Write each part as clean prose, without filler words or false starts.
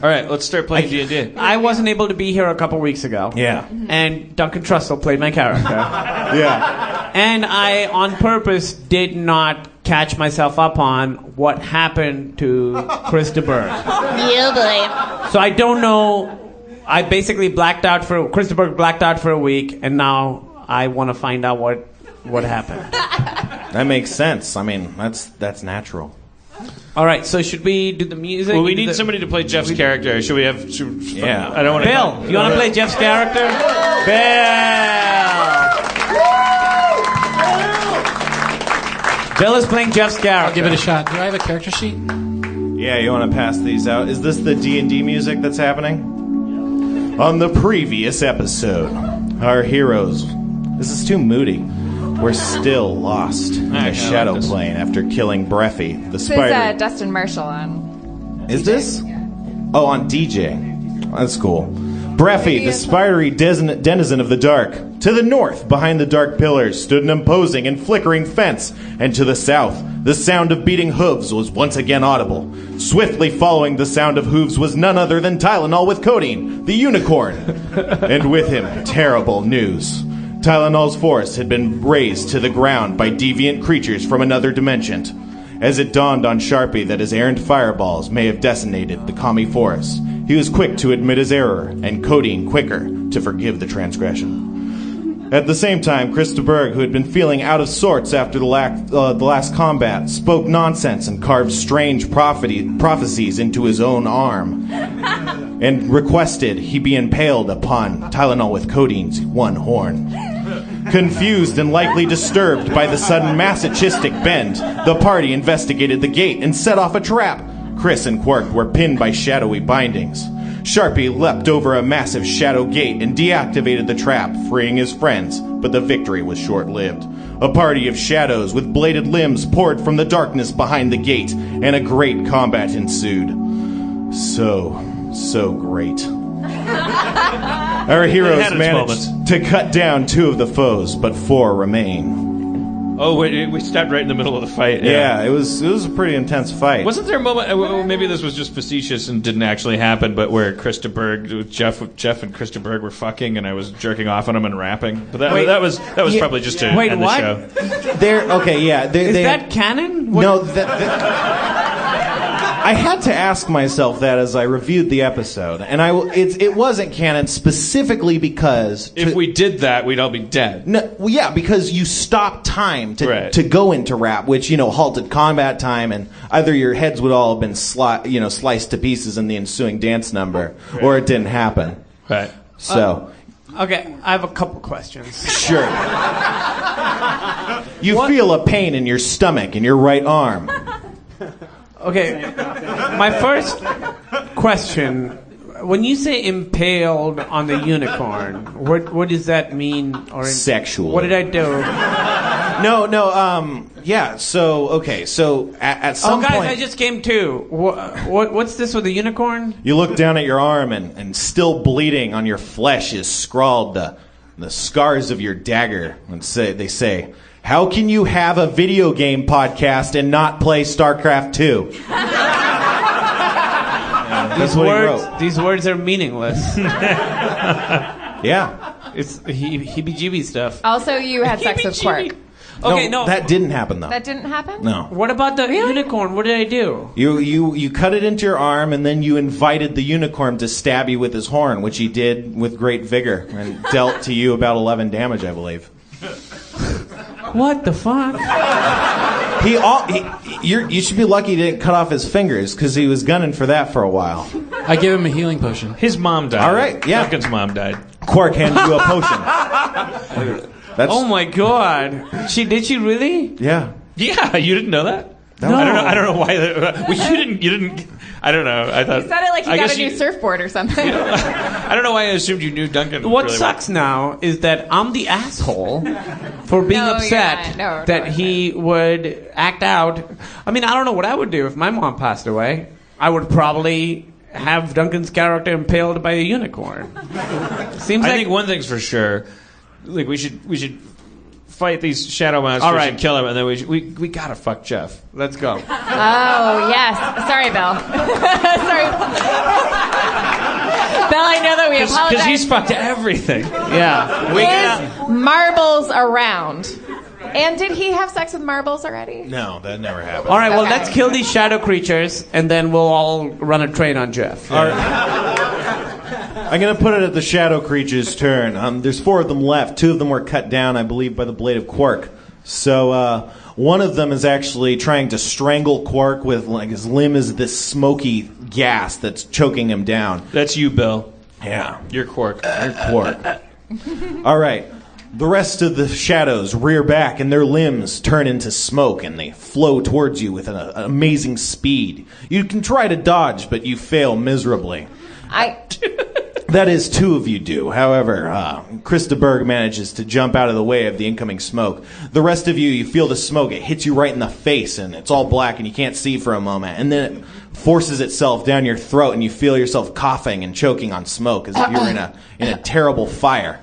All right, let's start playing D&D. I wasn't able to be here a couple weeks ago. Yeah. And Duncan Trussell played my character. Yeah. And I, on purpose, did not catch myself up on what happened to Chris de Burgh. Yeah, boy. So I don't know. I basically Chris de Burgh blacked out for a week, and now I want to find out what happened. That makes sense. I mean, that's natural. All right, so should we do the music? Well, we need somebody to play Jeff's character. Should we have... Yeah. I don't want to... Bill, you want to play Jeff's character? Bill is playing Jeff's character. I'll give it a shot. Do I have a character sheet? Yeah, you want to pass these out? Is this the D&D music that's happening? On the previous episode, our heroes... This is too moody. We're still lost in the shadow plane after killing Breffy, the spider. This is Dustin Marshall on. Is this? Oh, on DJ. That's cool. Breffy, the spidery denizen of the dark. To the north, behind the dark pillars, stood an imposing and flickering fence, and to the south, the sound of beating hooves was once again audible. Swiftly following the sound of hooves was none other than Tylenol with codeine, the unicorn. And with him, terrible news. Tylenol's force had been razed to the ground by deviant creatures from another dimension. As it dawned on Sharpie that his errant fireballs may have decimated the commie forest, he was quick to admit his error, and Codeine quicker to forgive the transgression. At the same time, Chris de Burgh, who had been feeling out of sorts after the last combat, spoke nonsense and carved strange prophecies into his own arm, and requested he be impaled upon Tylenol with Codeine's one horn. Confused and likely disturbed by the sudden masochistic bend, the party investigated the gate and set off a trap. Chris and Quark were pinned by shadowy bindings. Sharpie leapt over a massive shadow gate and deactivated the trap, freeing his friends, but the victory was short-lived. A party of shadows with bladed limbs poured from the darkness behind the gate, and a great combat ensued. So great. Our heroes managed to cut down 2 of the foes, but 4 remain. Oh, wait, we stopped right in the middle of the fight. Yeah, it was a pretty intense fight. Wasn't there a moment, maybe this was just facetious and didn't actually happen, but where Chris de Burgh, Jeff and Chris de Burgh were fucking, and I was jerking off on him and rapping? But that was probably just to end the show. Is that canon? I had to ask myself that as I reviewed the episode, and it wasn't canon specifically because if we did that, we'd all be dead. No, well, yeah, because you stopped time to go into rap, which halted combat time, and either your heads would all have been sliced to pieces in the ensuing dance number, or it didn't happen. Right. So. Okay, I have a couple questions. Sure. You feel a pain in your stomach in your right arm. Okay, my first question, when you say impaled on the unicorn, what does that mean? Sexual. What did I do? Yeah, so at some point... Oh, guys, I just came to. What's this with the unicorn? You look down at your arm, and still bleeding on your flesh is scrawled the scars of your dagger. And they say... How can you have a video game podcast and not play StarCraft 2? That's what he wrote. These words are meaningless. Yeah. It's heebie-jeebie stuff. Also, you had sex with Quark. Okay, no. That didn't happen, though. That didn't happen? No. What about the unicorn? What did I do? You cut it into your arm, and then you invited the unicorn to stab you with his horn, which he did with great vigor, and dealt to you about 11 damage, I believe. What the fuck? You should be lucky he didn't cut off his fingers, because he was gunning for that for a while. I gave him a healing potion. His mom died. All right, yeah. Duncan's mom died. Quark handed you a potion. Oh my god. Did she really? Yeah. Yeah, you didn't know that? No. I don't know why. You didn't. I don't know. I thought You said it like you got a new surfboard or something. I don't know why I assumed you knew Duncan. What really sucks now is that I'm the asshole for being upset that he would act out. I mean, I don't know what I would do if my mom passed away. I would probably have Duncan's character impaled by a unicorn. I think one thing's for sure. Like we should fight these shadow monsters and kill them, and then we gotta fuck Jeff. Let's go. Oh, yes. Sorry, Bill. Sorry. apologize. he's fucked everything. Yeah. Is marbles around? And did he have sex with marbles already? No, that never happened. All right, well, Okay. let's kill these shadow creatures, and then we'll all run a train on Jeff. I'm going to put it at the shadow creature's turn. There's 4 of them left. 2 of them were cut down, I believe, by the blade of Quark. So one of them is actually trying to strangle Quark with like his limb is this smoky gas that's choking him down. That's you, Bill. Yeah. You're Quark. You're Quark. All right. The rest of the shadows rear back and their limbs turn into smoke and they flow towards you with an amazing speed. You can try to dodge, but you fail miserably. That is, 2 of you do. However, Krista Berg manages to jump out of the way of the incoming smoke. The rest of you feel the smoke. It hits you right in the face, and it's all black, and you can't see for a moment. And then it forces itself down your throat, and you feel yourself coughing and choking on smoke as if you're in a terrible fire.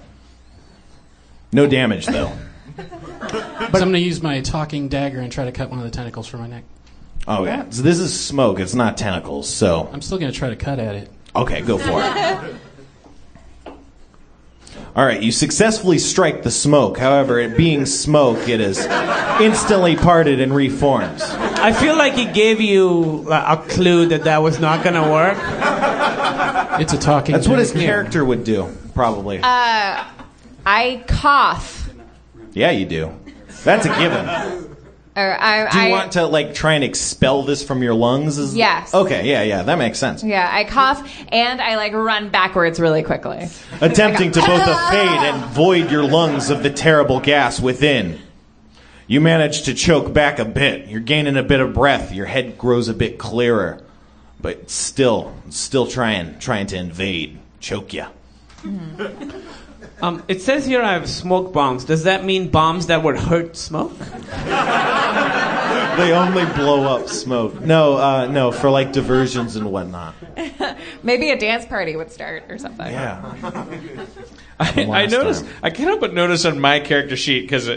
No damage, though. So I'm going to use my talking dagger and try to cut one of the tentacles from my neck. Oh, yeah. So this is smoke. It's not tentacles, so... I'm still going to try to cut at it. Okay, go for it. All right, you successfully strike the smoke. However, it being smoke, it is instantly parted and reforms. I feel like he gave you a clue that was not going to work. It's a talking That's what his dagger. character would do, probably. I cough. Yeah, you do. That's a given. Do you want to like try and expel this from your lungs? Yes. Okay, yeah, that makes sense. Yeah, I cough and I like run backwards really quickly. Attempting to both effade and void your lungs of the terrible gas within. You manage to choke back a bit. You're gaining a bit of breath. Your head grows a bit clearer, but still trying to invade, choke you. It says here I have smoke bombs. Does that mean bombs that would hurt smoke? They only blow up smoke. No, for like diversions and whatnot. Maybe a dance party would start or something. Yeah. I noticed. I can't help but notice on my character sheet because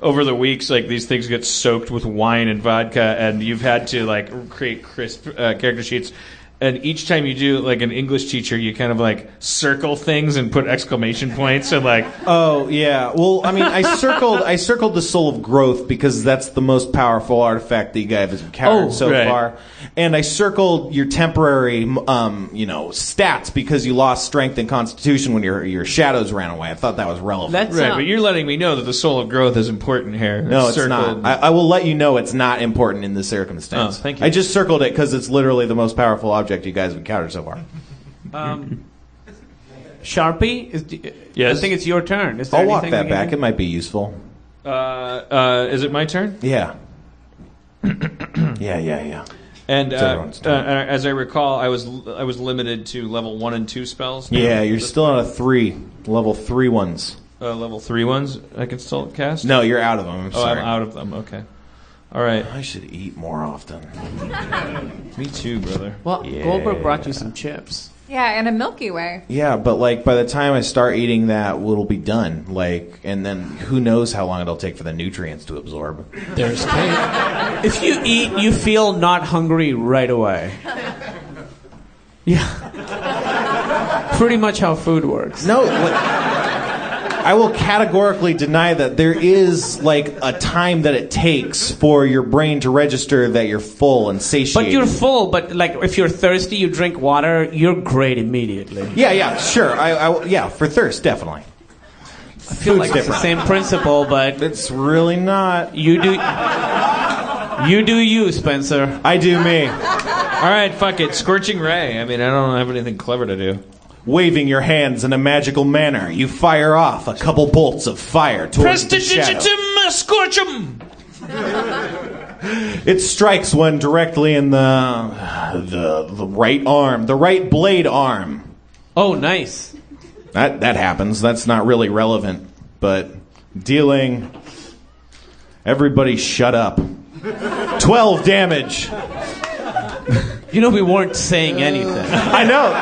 over the weeks, like these things get soaked with wine and vodka, and you've had to like create crisp character sheets. And each time you do, like an English teacher, you kind of like circle things and put exclamation points and like. Oh yeah. Well, I mean, I circled the Soul of Growth because that's the most powerful artifact that you guys have encountered so far. And I circled your temporary, stats because you lost strength and constitution when your shadows ran away. I thought that was relevant. But you're letting me know that the Soul of Growth is important here. No, it's not. I will let you know it's not important in this circumstance. Oh, thank you. I just circled it because it's literally the most powerful object you guys have encountered so far. Sharpie? Yes? I think it's your turn. Is there I'll walk anything that back. It might be useful. Is it my turn? Yeah. Yeah. And everyone's turn. as I recall, I was limited to level 1 and 2 spells. Yeah, you're still on a 3, level 3 ones. Level 3 ones I can still cast? No, you're out of them. I'm sorry. I'm out of them. Okay. All right. I should eat more often. Me too, brother. Well, Goldberg brought you some chips. Yeah, in a Milky Way. Yeah, but like by the time I start eating that, it'll be done. Like, and then who knows how long it'll take for the nutrients to absorb. There's cake. If you eat, you feel not hungry right away. Yeah. Pretty much how food works. No, I will categorically deny that there is like a time that it takes for your brain to register that you're full and satiated. But you're full, but like if you're thirsty, you drink water, you're great immediately. Yeah, sure. Yeah, for thirst, definitely. I feel like it's the same principle, but it's really not. You do you, Spencer. I do me. All right, fuck it. Scorching Ray. I mean, I don't have anything clever to do. Waving your hands in a magical manner, you fire off a couple bolts of fire towards the shadow. Scorchum! It strikes one directly in the right arm, the right blade arm. Oh, nice. That happens. That's not really relevant, but dealing. Everybody shut up. 12 damage. You know, we weren't saying anything. I know.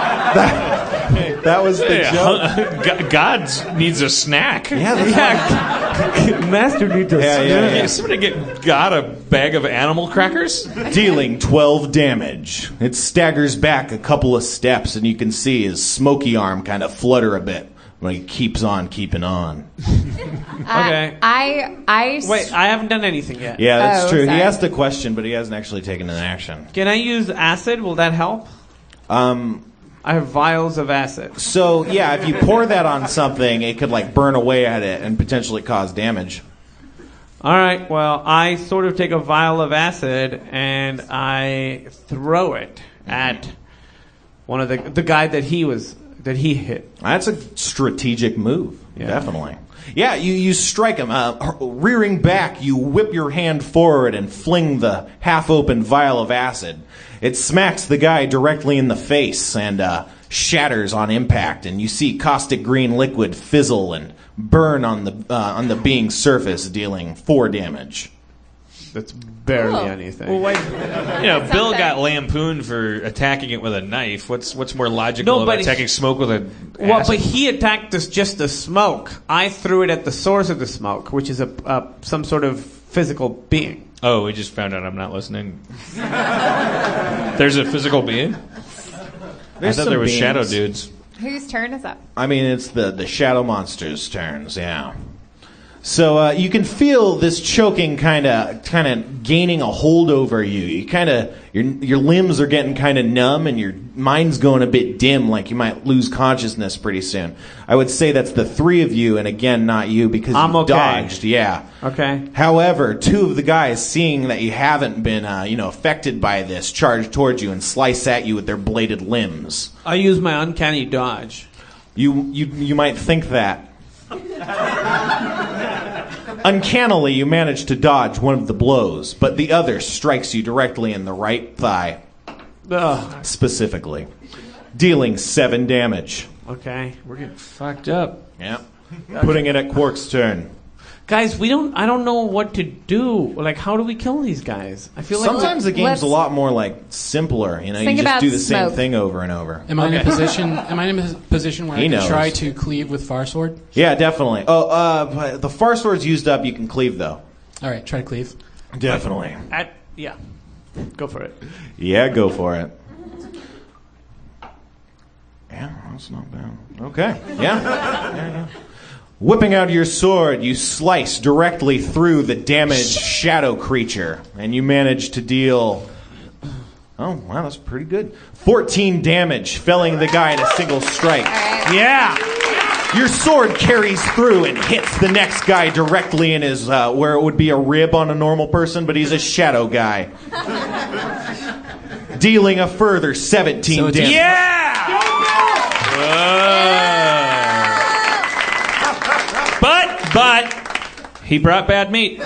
That was the joke. God needs a snack. Yeah, Master needs a snack. Yeah. Somebody got a bag of animal crackers? Dealing 12 damage. It staggers back a couple of steps, and you can see his smoky arm kind of flutter a bit when he keeps on keeping on. Okay. Wait, I haven't done anything yet. Yeah, that's true. Sorry. He asked a question, but he hasn't actually taken an action. Can I use acid? Will that help? I have vials of acid. So, yeah, if you pour that on something, it could, like, burn away at it and potentially cause damage. All right, well, I sort of take a vial of acid and I throw it at one of the guy that he hit. That's a strategic move, definitely. Yeah, you strike him. Rearing back, you whip your hand forward and fling the half-open vial of acid. It smacks the guy directly in the face and shatters on impact, and you see caustic green liquid fizzle and burn on the being's surface, dealing 4 damage. That's barely anything. Well, wait, Bill got lampooned for attacking it with a knife. What's more logical about attacking smoke with a Well, acid? but he attacked just the smoke. I threw it at the source of the smoke, which is some sort of physical being. Oh, we just found out I'm not listening. There's a physical being? I thought there was shadow dudes. Whose turn is up? I mean, it's the shadow monster's turns, yeah. So you can feel this choking kind of gaining a hold over you. You your limbs are getting kind of numb and your mind's going a bit dim, like you might lose consciousness pretty soon. I would say that's the 3 of you, and again, not you because you dodged. Yeah. Okay. However, 2 of the guys, seeing that you haven't been affected by this, charge towards you and slice at you with their bladed limbs. I use my uncanny dodge. You might think that. Uncannily, you manage to dodge one of the blows, but the other strikes you directly in the right thigh. Ugh. Specifically, dealing 7 damage. Okay. We're getting fucked up. Yeah. Putting it at Quark's turn. Guys, I don't know what to do. Like, how do we kill these guys? I feel like Sometimes the game's a lot more simpler. You just do the same thing over and over. Am I in a position where I can try to cleave with Far Sword? Yeah, definitely. Oh, the Far Sword's used up. You can cleave though. All right, try to cleave. Definitely. Yeah. Go for it. Yeah, go for it. Yeah, that's not bad. Okay. Yeah. Whipping out your sword, you slice directly through the damaged shadow creature, and you manage to deal... Oh, wow, that's pretty good. 14 damage, felling the guy in a single strike. Yeah! Your sword carries through and hits the next guy directly in his... where it would be a rib on a normal person, but he's a shadow guy. Dealing a further 17 damage. Yeah! But he brought bad meat.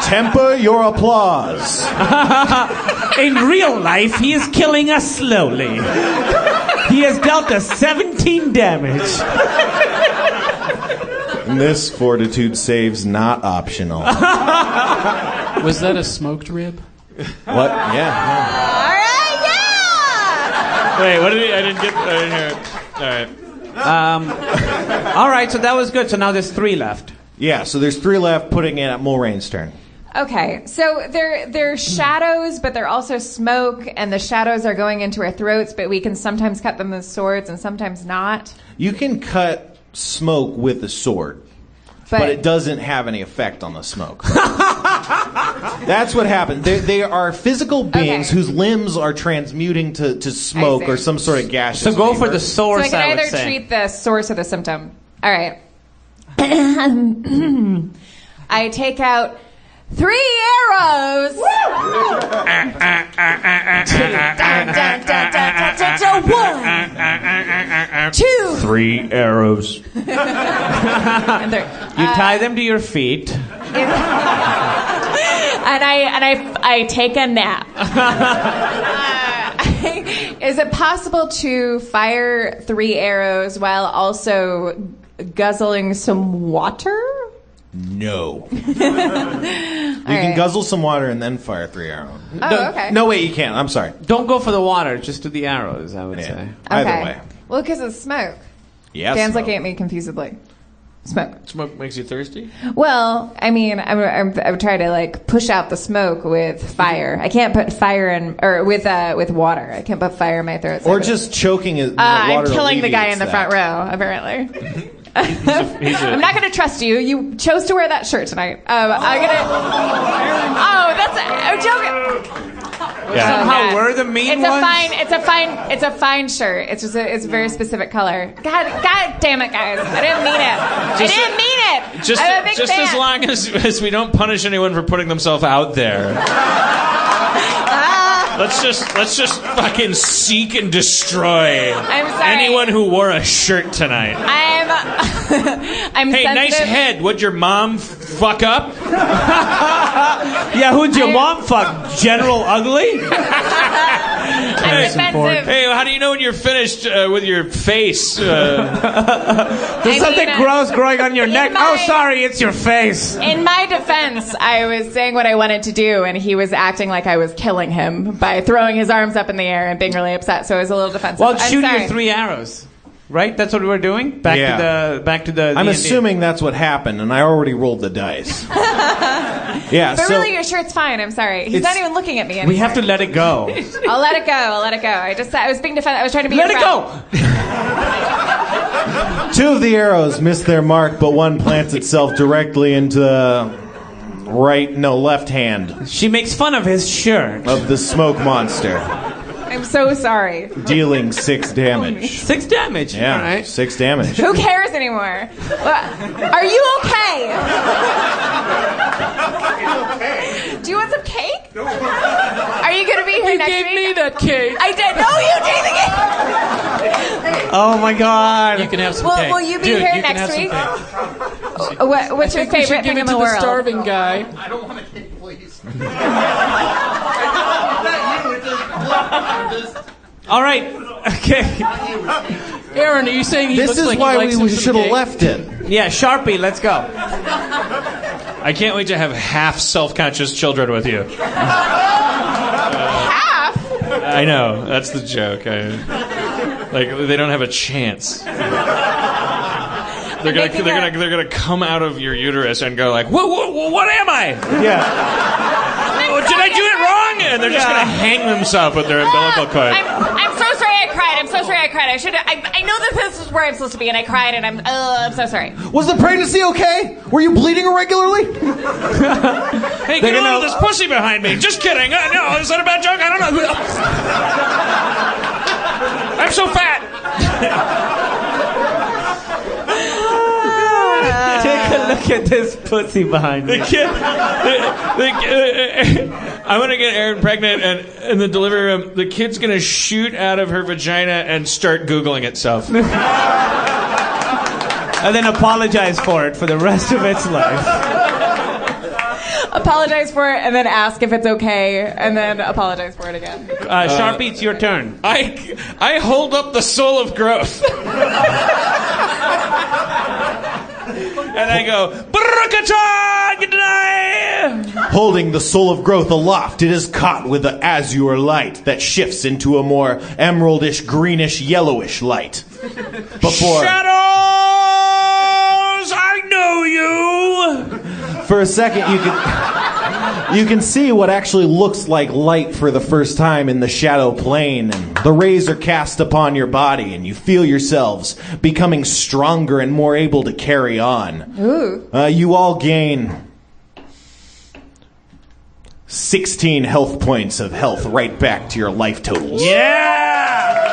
Temper your applause. In real life, he is killing us slowly. He has dealt us 17 damage. And this fortitude save's not optional. Was that a smoked rib? What? Yeah. All right, yeah! Wait, what did he... I didn't hear it. All right. All right, so that was good. So now there's 3 left. Yeah, so there's 3 left, putting it at Mulrain's turn. Okay, so they're shadows, but they're also smoke, and the shadows are going into our throats, but we can sometimes cut them with swords and sometimes not. You can cut smoke with a sword, but it doesn't have any effect on the smoke. That's what happened. They are physical beings whose limbs are transmuting to smoke or some sort of gaseous So go vapor. for the source, So I can would either say. treat the source or the symptom. All right. I take out 3 arrows. 1, 2. 3 arrows. You tie them to your feet. And I take a nap. Is it possible to fire 3 arrows while also guzzling some water? No. You can guzzle some water and then fire 3 arrows. Oh, okay. No, wait, you can't. I'm sorry. Don't go for the water. Just do the arrows, I would say. Okay. Either way. Well, because of smoke. Yes. Dan's looking at me confusedly. Smoke. Smoke makes you thirsty? Well, I mean, I'm trying to like push out the smoke with fire. I can't put fire in, or with water. I can't put fire in my throat. Or just choking it. I'm killing the guy in the front row, apparently. I'm not going to trust you. You chose to wear that shirt tonight. I'm gonna. Oh, I'm joking. Yeah. Somehow we're the mean ones. It's a fine shirt. It's just it's a very specific color. God damn it, guys! I didn't mean it. I didn't mean it. I'm a big fan. As long as we don't punish anyone for putting themselves out there. Let's just fucking seek and destroy anyone who wore a shirt tonight. I'm Hey, sensitive. nice head. Would your mom fuck up? Yeah, who'd your mom fuck? General Ugly? I'm defensive. Hey, how do you know when you're finished with your face? There's something gross growing on your neck. Sorry, it's your face. In my defense, I was saying what I wanted to do, and he was acting like I was killing him by throwing his arms up in the air and being really upset. So I was a little defensive. Well, shoot your 3 arrows. Right? That's what we were doing? Back to the I'm D&D. assuming that's what happened, and I already rolled the dice. Yeah, but really, your shirt's fine. I'm sorry. He's not even looking at me anymore. We have to let it go. I'll let it go. I was being defensive. I was trying to be. Let it go! 2 of the arrows miss their mark, but one plants itself directly into the left hand She makes fun of his shirt. of the smoke monster, I'm so sorry. dealing 6 damage. 6 damage. Yeah, All right. 6 damage. Who cares anymore? Are you okay? Do you want some cake? Are you going to be here next week? You gave me that cake. I did. No, you gave the cake. Oh my God. You can have some cake. Will you be Dude, here you can next have week? some cake. What's your favorite thing in the world? The starving guy. I don't want a cake, please. All right. Okay. Aaron, are you saying he This looks is like why he likes we him some should have cake? left it. Yeah, Sharpie, let's go. I can't wait to have half self-conscious children with you. Half? I know. That's the joke. They don't have a chance. They're gonna come out of your uterus and go like, what am I? Yeah. Did I do it wrong? And they're just gonna hang themselves with their umbilical cord. I'm so sorry I cried. I know that this is where I'm supposed to be, and I cried, and I'm so sorry. Was the pregnancy okay? Were you bleeding irregularly? Hey, get out of this pussy behind me. Just kidding. No, is that a bad joke? I don't know. I'm so fat. Take a look at this pussy behind me. I'm gonna get Erin pregnant, and in the delivery room, the kid's gonna shoot out of her vagina and start Googling itself. And then apologize for it for the rest of its life. Apologize for it, and then ask if it's okay, and then apologize for it again. Sharpie, it's your turn. I hold up the soul of growth. And I go, Barakatan, good night! Holding the soul of growth aloft, it is caught with the azure light that shifts into a more emeraldish, greenish, yellowish light. Before Shadows, I know you! For a second, you can see what actually looks like light for the first time in the shadow plane, and the rays are cast upon your body, and you feel yourselves becoming stronger and more able to carry on. Ooh. You all gain 16 health points of health right back to your life totals. Yeah!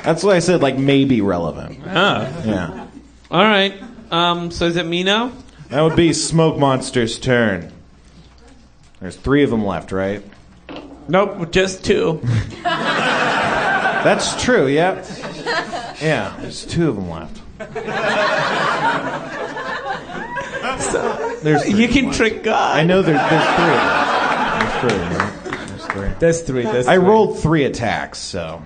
That's why I said, maybe relevant. Yeah. All right. So is it me now? That would be Smoke Monster's turn. There's 3 of them left, right? Nope, just 2. That's true, yeah. Yeah, there's 2 of them left. There's 3 You can trick God. I know there's 3 of them. There's 3, right? There's 3. I rolled 3 attacks, so,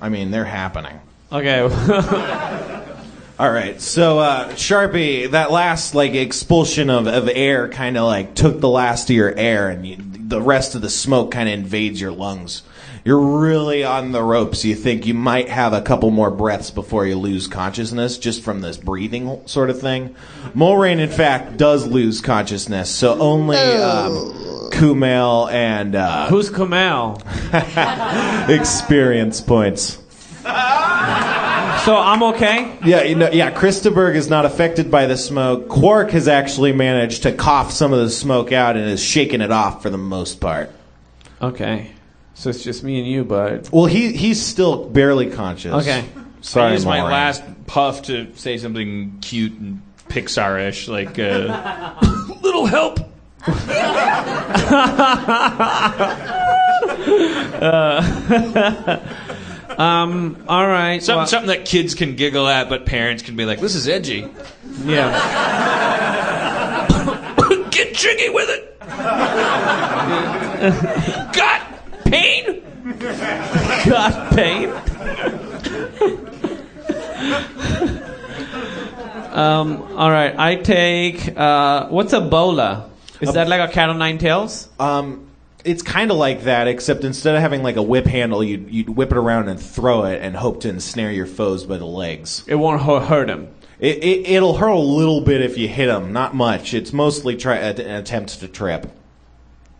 they're happening. Okay. All right, so Sharpie, that last expulsion of air kind of took the last of your air, and the rest of the smoke kind of invades your lungs. You're really on the ropes. You think you might have a couple more breaths before you lose consciousness, just from this breathing sort of thing. Mulrain, in fact, does lose consciousness, so only Kumail and who's Kumail? Experience points. So I'm okay? Yeah, Christaberg is not affected by the smoke. Quark has actually managed to cough some of the smoke out and is shaking it off for the most part. Okay. So it's just me and you, bud. Well, he's still barely conscious. Okay. Sorry, I used my Mulrain. last puff to say something cute and Pixar-ish, like, little help. All right. Something that kids can giggle at, but parents can be like, this is edgy. Yeah. Get jiggy with it. Got pain? Got pain? All right. I take... what's a bola? Is that like a cat o' nine tails? It's kind of like that, except instead of having a whip handle, you'd whip it around and throw it and hope to ensnare your foes by the legs. It won't hurt him. It'll hurt a little bit if you hit him, not much. It's mostly an attempt to trip.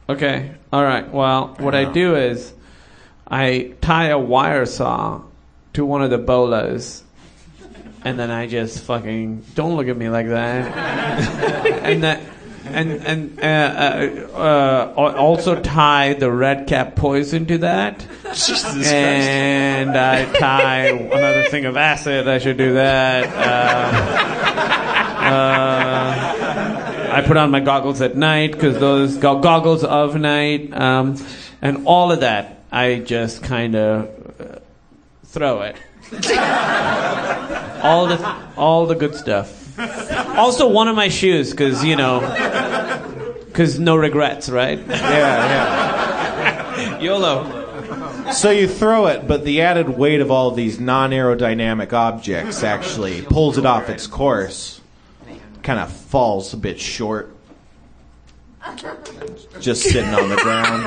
Okay. All right. Well, what I do is I tie a wire saw to one of the bolas, and then I just fucking don't look at me like that. Also tie the red cap poison to that. Jesus Christ. And I tie another thing of acid. I should do that. I put on my goggles at night because those goggles of night, and all of that. I just kind of throw it. All the good stuff. Also, one of my shoes, because no regrets, right? Yeah. YOLO. So you throw it, but the added weight of all of these non-aerodynamic objects actually pulls it off its course. Kind of falls a bit short. Just sitting on the ground.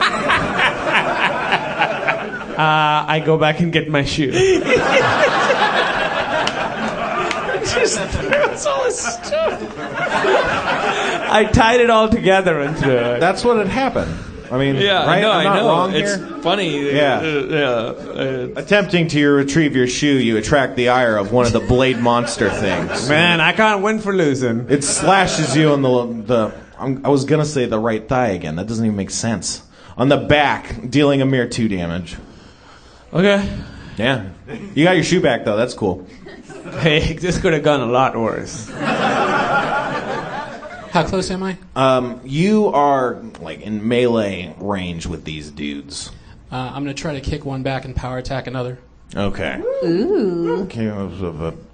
I go back and get my shoe. Just throws all his stuff. I tied it all together and threw it. That's what had happened. I mean, Yeah, right? I know. Wrong It's here? funny. Yeah. Attempting to retrieve your shoe, you attract the ire of one of the blade monster things. Man, I can't win for losing. It slashes you on the I was gonna say the right thigh again. That doesn't even make sense. On the back, dealing a mere 2 damage. Okay. Yeah. You got your shoe back though. That's cool. Hey, this could have gone a lot worse. How close am I? You are in melee range with these dudes. I'm going to try to kick one back and power attack another. Okay. Ooh.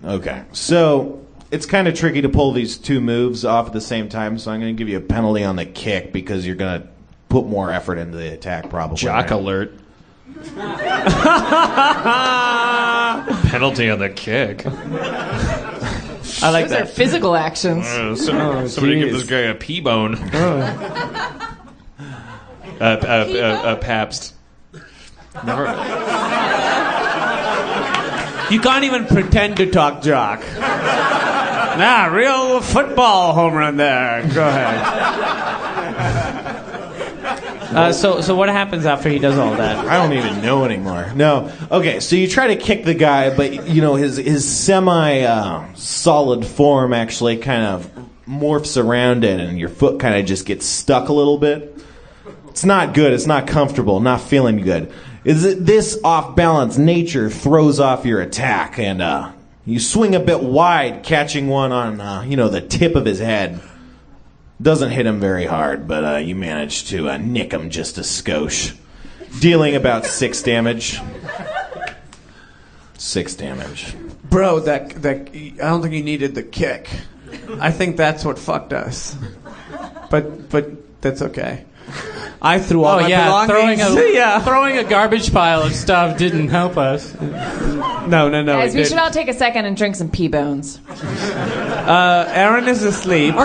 Okay. So it's kind of tricky to pull these 2 moves off at the same time. So I'm going to give you a penalty on the kick because you're going to put more effort into the attack, probably. Jock alert. Penalty on the kick. I like Those are that. physical actions. Somebody give this guy a P-bone. Pabst. Never. You can't even pretend to talk jock. Nah, real football home run there. Go ahead. So what happens after he does all that? I don't even know anymore. No. Okay, so you try to kick the guy, but his semi-solid form actually kind of morphs around it, and your foot kind of just gets stuck a little bit. It's not good. It's not comfortable. Not feeling good. This off-balance nature throws off your attack, and you swing a bit wide, catching one on the tip of his head. Doesn't hit him very hard, but you manage to nick him just a skosh, dealing about 6 damage. 6 damage. Bro, that I don't think you needed the kick. I think that's what fucked us. But that's okay. I threw all my belongings. Throwing a garbage pile of stuff didn't help us. No. Guys, we should all take a second and drink some pea bones. Aaron is asleep. So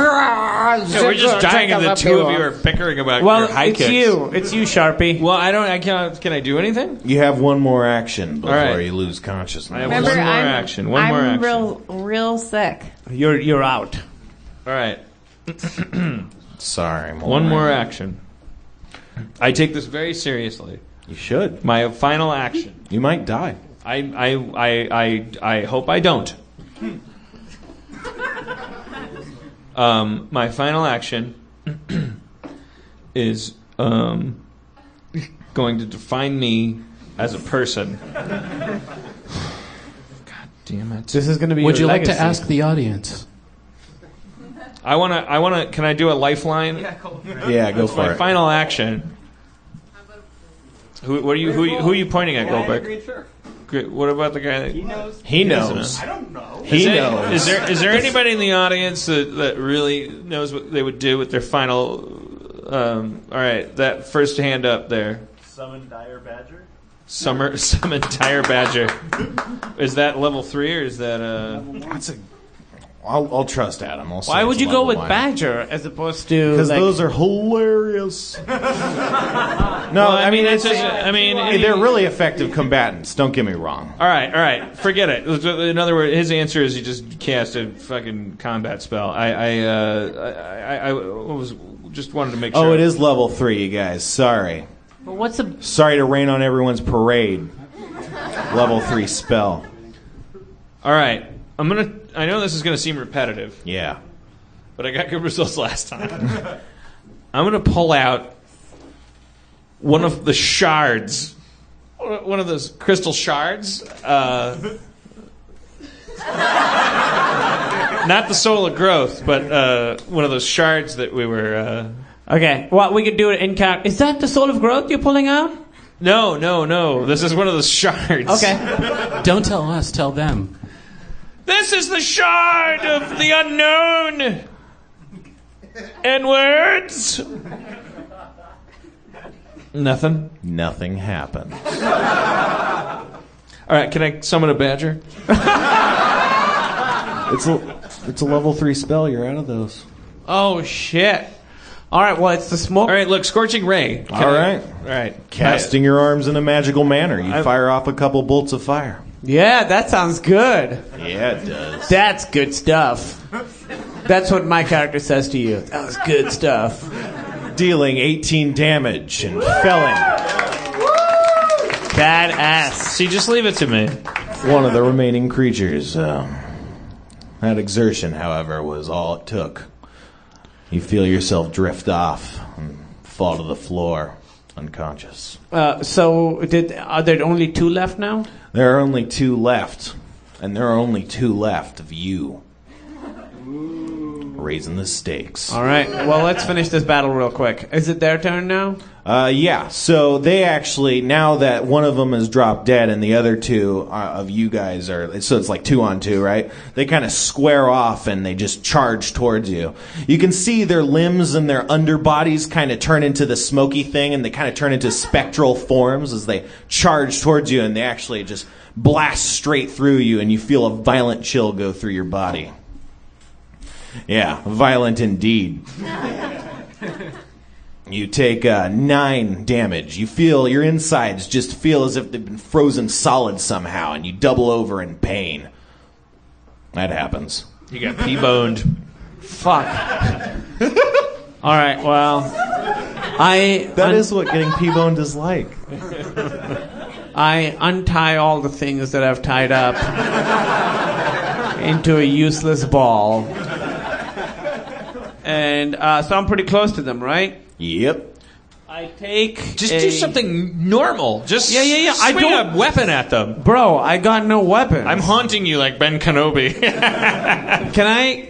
we're just dying, and the two of you are bickering about your high kicks. It's you, Sharpie. Well, I can't. Can I do anything? You have one more action before you lose consciousness. Remember, one more action. I'm real sick. You're out. All right. Sorry. One more action. I take this very seriously. You should. My final action. You might die. I hope I don't. My final action is going to define me as a person. God damn it! This is going to be. Would you legacy. like to ask the audience? I wanna. Can I do a lifeline? Yeah, go for it. My final action. Who are you pointing at, Goldberg? What about the guy that... He knows. I don't know. He knows. Is there anybody in the audience that really knows what they would do with their final... all right, that first hand up there. Summon Dire Badger? Summon Dire Badger. Is that level 3 or is that... That's a... I'll trust Adam. Why would you go with Badger as opposed to... Because those are hilarious. No, I mean they're really effective combatants. Don't get me wrong. All right. Forget it. In other words, his answer is he just cast a fucking combat spell. I was just wanted to make sure. Oh, it is level 3, you guys. Sorry. But what's a... Sorry to rain on everyone's parade. Level 3 spell. All right. I know this is going to seem repetitive. Yeah. But I got good results last time. I'm going to pull out one of the shards. One of those crystal shards. Not the soul of growth, but one of those shards that we were... Okay. Well, we could do it in count. Is that the soul of growth you're pulling out? No. This is one of those shards. Okay. Don't tell us, tell them. This is the shard of the unknown. N-words. Nothing? Nothing happens. All right, can I summon a badger? It's a level 3 spell. You're out of those. Oh, shit. All right, well, it's the smoke. All right, look, Scorching Ray. All right. Casting your arms in a magical manner. You fire off a couple bolts of fire. Yeah, that sounds good. Yeah, it does. That's good stuff. That's what my character says to you. That was good stuff. Dealing 18 damage and felling. Badass. See, just leave it to me. One of the remaining creatures. That exertion, however, was all it took. You feel yourself drift off and fall to the floor, unconscious. So, are there only 2 left now? There are only 2 left, and there are only 2 left of you. Raising the stakes. All right, well, let's finish this battle real quick. Is it their turn now? Yeah, so they actually, now that one of them has dropped dead and the other 2 of you guys are, so it's like 2 on 2, right? They kind of square off and they just charge towards you. You can see their limbs and their underbodies kind of turn into the smoky thing, and they kind of turn into spectral forms as they charge towards you, and they actually just blast straight through you, and you feel a violent chill go through your body. Yeah, violent indeed. You take 9 damage. You feel your insides just feel as if they've been frozen solid somehow, and you double over in pain. That happens. You got P-boned. Fuck. All right, well, That is what getting P-boned is like. I untie all the things that I've tied up into a useless ball. And so I'm pretty close to them, right? Yep. I take do something normal. Just yeah. swing a weapon at them. Bro, I got no weapons. I'm haunting you like Ben Kenobi.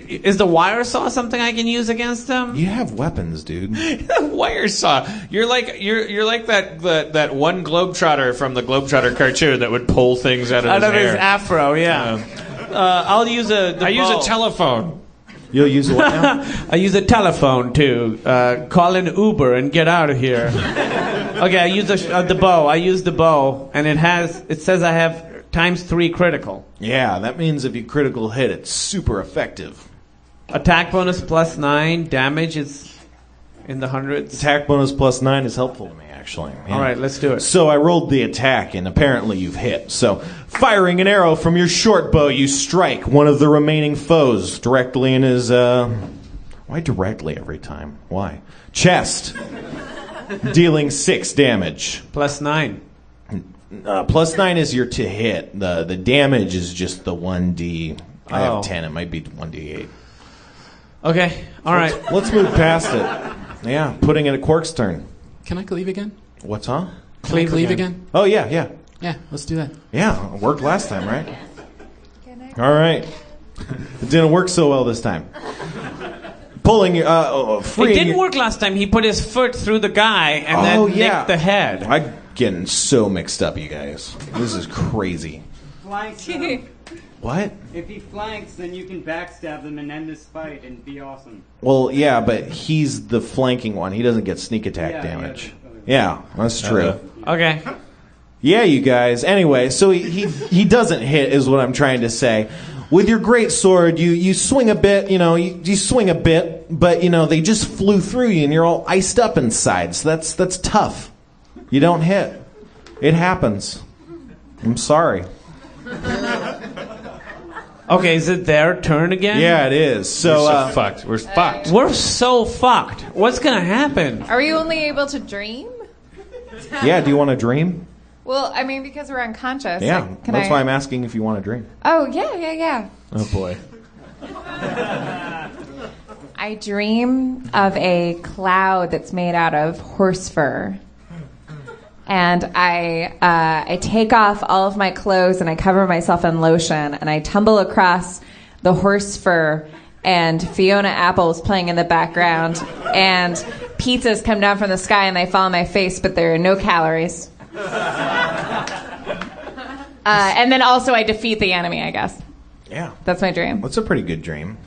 Is the wire saw something I can use against them? You have weapons, dude. Wire saw. You're like that one globetrotter from the Globetrotter cartoon that would pull things out of his hair. His afro, yeah. I use a telephone. You'll use what now? I use a telephone to call an Uber and get out of here. Okay, I use the bow. I use the bow, and it says I have ×3 critical. Yeah, that means if you critical hit, it's super effective. Attack bonus +9. Damage is in the hundreds. Attack bonus +9 is helpful to me, actually. Yeah. All right, let's do it. So I rolled the attack, and apparently you've hit. So, firing an arrow from your short bow, you strike one of the remaining foes directly in his, why directly every time? Why? Chest. Dealing 6 damage. +9. +9 is your to hit. The damage is just the 1d. I Oh. have 10. It might be 1d8. Okay, all right. Let's move past it. Yeah, putting it at Quark's turn. Can I cleave again? What's on? Can I cleave again? Oh, yeah. Yeah, let's do that. Yeah, it worked last time, right? All right. It didn't work so well this time. Pulling, freeing. It didn't work last time. He put his foot through the guy and then nicked the head. I'm getting so mixed up, you guys. This is crazy. Flanks. What? If he flanks, then you can backstab them and end this fight and be awesome. Well, yeah, but he's the flanking one. He doesn't get sneak attack damage. Yeah, that's true. Okay. Yeah, you guys. Anyway, so he doesn't hit, is what I'm trying to say. With your great sword, you swing a bit, you swing a bit, but, they just flew through you, and you're all iced up inside, so that's tough. You don't hit. It happens. I'm sorry. Okay, is it their turn again? Yeah, it is. So, We're fucked. We're fucked. We're so fucked. What's going to happen? Are we only able to dream? yeah, do you want to dream? Well, I mean, because we're unconscious. Yeah, Can that's I... why I'm asking if you want to dream. Oh, yeah. Oh, boy. I dream of a cloud that's made out of horse fur. And I take off all of my clothes and I cover myself in lotion and I tumble across the horse fur and Fiona Apple's playing in the background and pizzas come down from the sky and they fall on my face, but there are no calories. And then also I defeat the enemy, I guess. Yeah. That's my dream. That's a pretty good dream.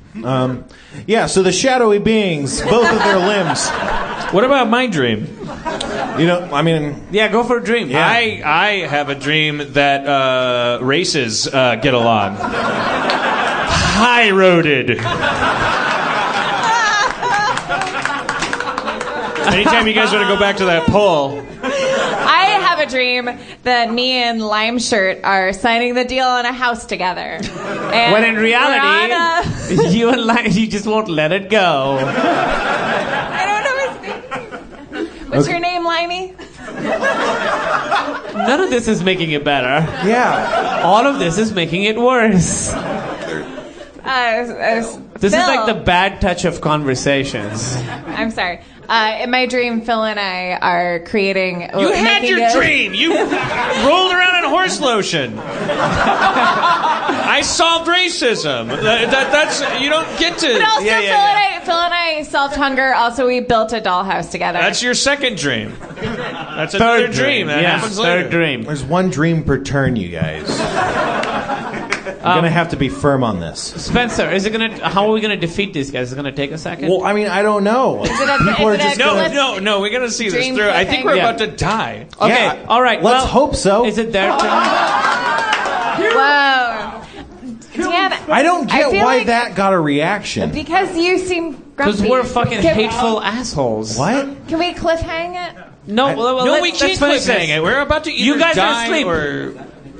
Yeah, so the shadowy beings, both of their limbs. What about my dream? Yeah, go for a dream. Yeah. I have a dream that races get along. High-roaded. Anytime you guys want to go back to that poll. I have a dream that me and Lime Shirt are signing the deal on a house together. And when in reality, you just won't let it go. I don't know his name. What's your name, Limey? None of this is making it better. Yeah. All of this is making it worse. This is like the bad touch of conversations. I'm sorry. In my dream, Phil and I are creating... You had your dream! You rolled around in horse lotion. I solved racism. That's you don't get to... But also, Phil and I solved hunger. Also, we built a dollhouse together. That's your second dream. That's another dream. That happens later. Third dream. There's one dream per turn, you guys. I'm going to have to be firm on this. Spencer, how are we gonna defeat these guys? Is it gonna take a second? Well, I mean, I don't know. No, we gotta see this through. I think we're about to die. Okay, Yeah. all right. Let's hope so. Is it their turn? Whoa. Dan, I don't get feel why like- that got a reaction. Because you seem grumpy. Because we're fucking hateful assholes. What? Can we cliffhang it? No, No, we can't cliffhang it. We're about to either You guys are die asleep. or...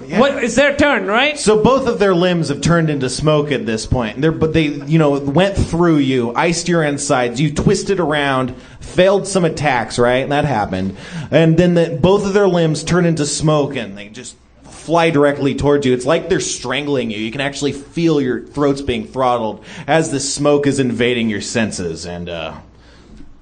What? It's their turn, right? So both of their limbs have turned into smoke at this point. But they, went through you, iced your insides. You twisted around, failed some attacks, right? That happened. And then both of their limbs turn into smoke, and they just fly directly towards you. It's like they're strangling you. You can actually feel your throats being throttled as the smoke is invading your senses. And,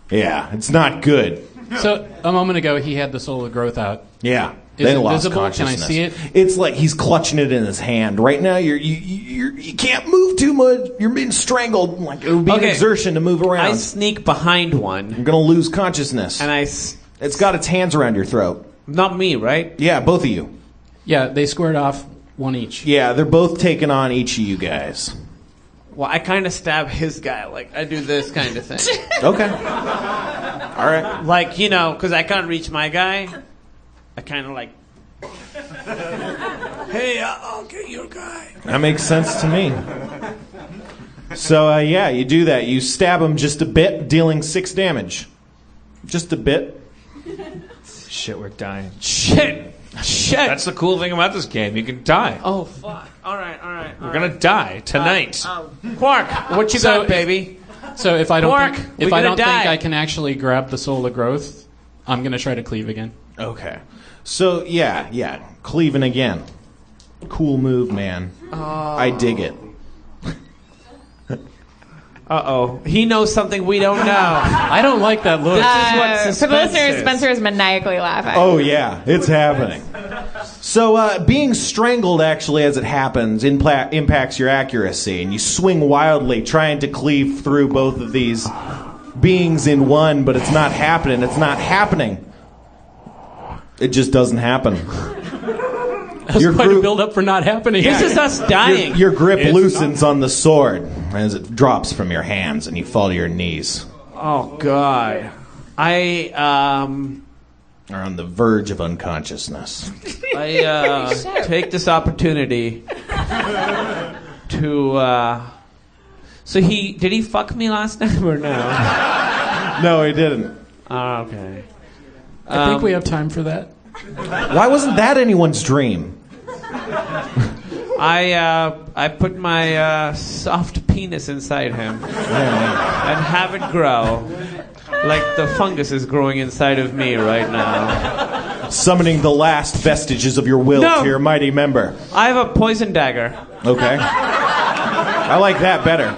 yeah, it's not good. So, a moment ago, he had the soul of growth out. Yeah. Is They it lost visible? consciousness. Can I see it? It's like he's clutching it in his hand. Right now, you can't move too much. You're being strangled. Like it would be an exertion to move around. I sneak behind one. You're gonna lose consciousness. And it's got its hands around your throat. Not me, right? Yeah, both of you. Yeah, they squared off one each. Yeah, they're both taking on each of you guys. Well, I kind of stab his guy. Like, I do this kind of thing. Okay. All right. Like, because I can't reach my guy. I kind of like... Hey, I'll get your guy. That makes sense to me. So, you do that. You stab him just a bit, dealing 6 damage. Just a bit. Shit, we're dying. Shit. That's the cool thing about this game. You can die. Oh, fuck. All right. We're going to die tonight. Quark, what you got, baby? So if I don't Quark, think I can actually grab the soul of growth, I'm going to try to cleave again. Okay. So, cleaving again. Cool move, man. I dig it. Uh-oh. He knows something we don't know. I don't like that look. This is what suspense for the listeners, is. Spencer is maniacally laughing. Oh, yeah. It's happening. So, being strangled, actually, as it happens, impacts your accuracy, and you swing wildly, trying to cleave through both of these beings in one, but it's not happening. It's not happening. It just doesn't happen. That was quite a build-up for not happening. This is us dying. Your grip loosens on the sword as it drops from your hands, and you fall to your knees. Oh, God. I are on the verge of unconsciousness. take this opportunity to... So did he fuck me last time or no? No, he didn't. Oh, okay. I think we have time for that. Why wasn't that anyone's dream? I put my soft penis inside him and have it grow like the fungus is growing inside of me right now. Summoning the last vestiges of your will to your mighty member. I have a poison dagger. Okay. I like that better.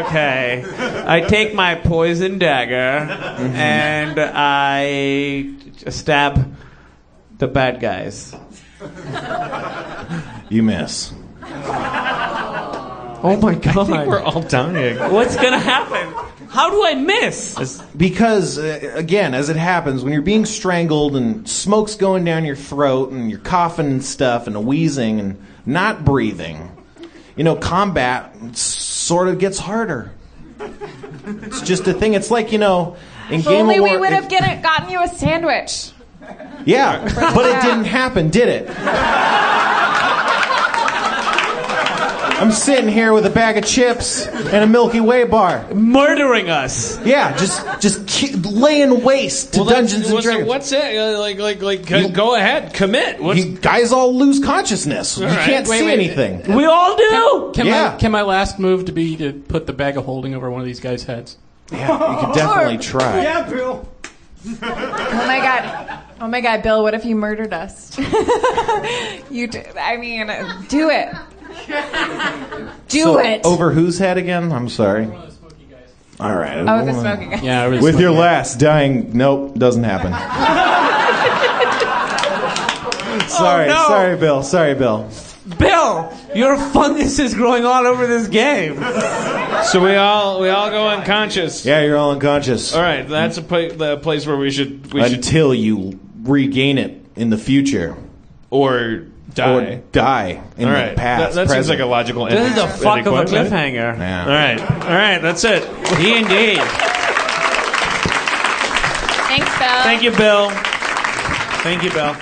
Okay. I take my poison dagger and I stab the bad guys. You miss. Oh my God. I think we're all dying. What's going to happen? How do I miss? Because, again, as it happens, when you're being strangled and smoke's going down your throat and you're coughing and stuff and wheezing and not breathing, combat sort of gets harder. It's just a thing. It's like, in Game of War... Only we would have gotten you a sandwich. Yeah, but it didn't happen, did it? I'm sitting here with a bag of chips and a Milky Way bar. Murdering us. Yeah, just laying waste to Dungeons and Dragons. What's it? Go ahead, commit. You guys all lose consciousness. You can't see anything. We all do. Can my last move be to put the bag of holding over one of these guys' heads? Yeah, you could definitely try. Yeah, Bill. Oh my God, Bill! What if you murdered us? Do it. Do it. Over whose head again? I'm sorry. All right. Oh, the smoking guy. Yeah. With your last dying, nope, doesn't happen. Sorry, no. Sorry, Bill. Bill, your fungus is growing all over this game. So we all go unconscious. Yeah, you're all unconscious. All right, that's the place where we should until you regain it in the future, or die in the past. That seems like a logical ending. This is a fuck of a cliffhanger. Yeah. All right, that's it. D&D. Thanks, Bill. Thank you, Bill. Thank you, Bill.